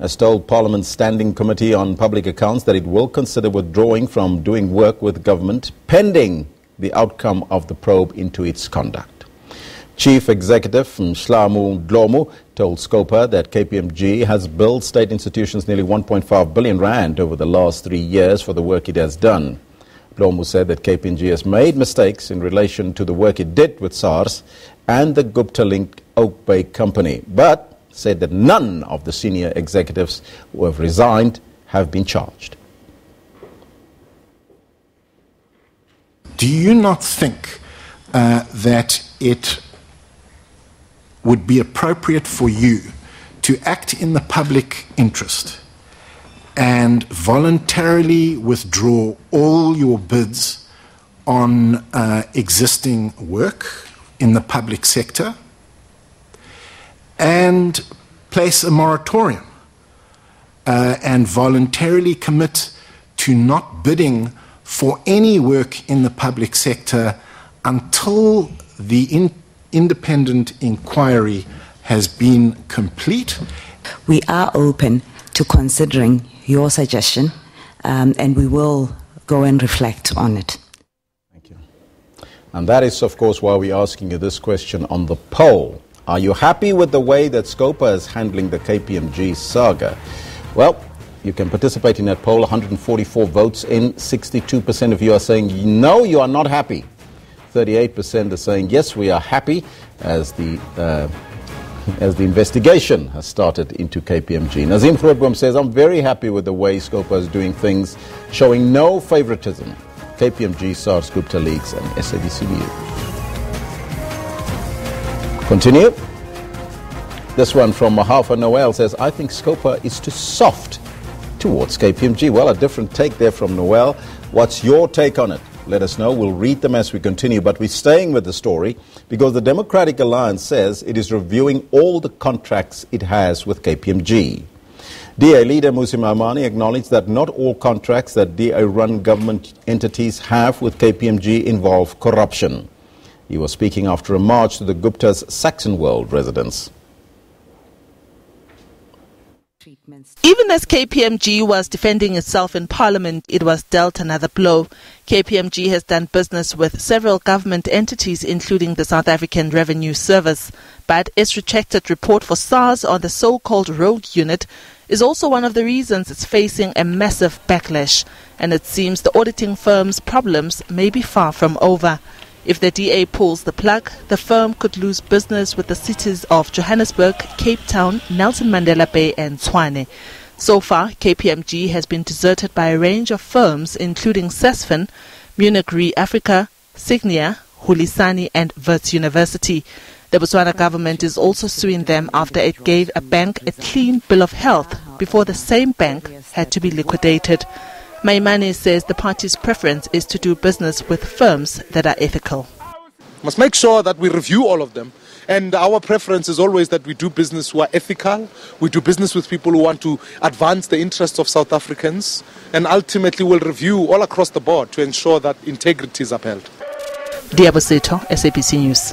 has told Parliament's Standing Committee on Public Accounts that it will consider withdrawing from doing work with government pending the outcome of the probe into its conduct. Chief Executive Nhlamu Dlomu told SCOPA that KPMG has billed state institutions nearly 1.5 billion rand over the last 3 years for the work it has done. Dlomu said that KPMG has made mistakes in relation to the work it did with SARS and the Gupta-linked Oakbay company, but said that none of the senior executives who have resigned have been charged. Do you not think that it would be appropriate for you to act in the public interest and voluntarily withdraw all your bids on existing work in the public sector and place a moratorium and voluntarily commit to not bidding for any work in the public sector until the independent inquiry has been complete? We are open to considering your suggestion, and we will go and reflect on it. Thank you. And that is, of course, why we're asking you this question on the poll. Are you happy with the way that SCOPA is handling the KPMG saga? Well, you can participate in that poll. 144 votes in. 62% of you are saying no, you are not happy. 38% are saying yes, we are happy, as the investigation has started into KPMG. Nazim Grootboom says, I'm very happy with the way SCOPA is doing things, showing no favoritism. KPMG, SARS, Gupta Leaks and SABC News. Continue. This one from Mahafa Noel says, I think SCOPA is too soft towards KPMG. Well, a different take there from Noel. What's your take on it? Let us know. We'll read them as we continue. But we're staying with the story because the Democratic Alliance says it is reviewing all the contracts it has with KPMG. DA leader Mmusi Maimane acknowledged that not all contracts that DA-run government entities have with KPMG involve corruption. He was speaking after a march to the Gupta's Saxon World residence. Even as KPMG was defending itself in Parliament, it was dealt another blow. KPMG has done business with several government entities, including the South African Revenue Service. But its rejected report for SARS on the so-called rogue unit is also one of the reasons it's facing a massive backlash. And it seems the auditing firm's problems may be far from over. If the DA pulls the plug, the firm could lose business with the cities of Johannesburg, Cape Town, Nelson Mandela Bay and Tshwane. So far, KPMG has been deserted by a range of firms including Sasfin, Munich Re Africa, Signia, Hulisani and Wits University. The Botswana government is also suing them after it gave a bank a clean bill of health before the same bank had to be liquidated. Maimane says the party's preference is to do business with firms that are ethical. Must make sure that we review all of them. And our preference is always that we do business who are ethical. We do business with people who want to advance the interests of South Africans. And ultimately we'll review all across the board to ensure that integrity is upheld. Diaboseto, SABC News.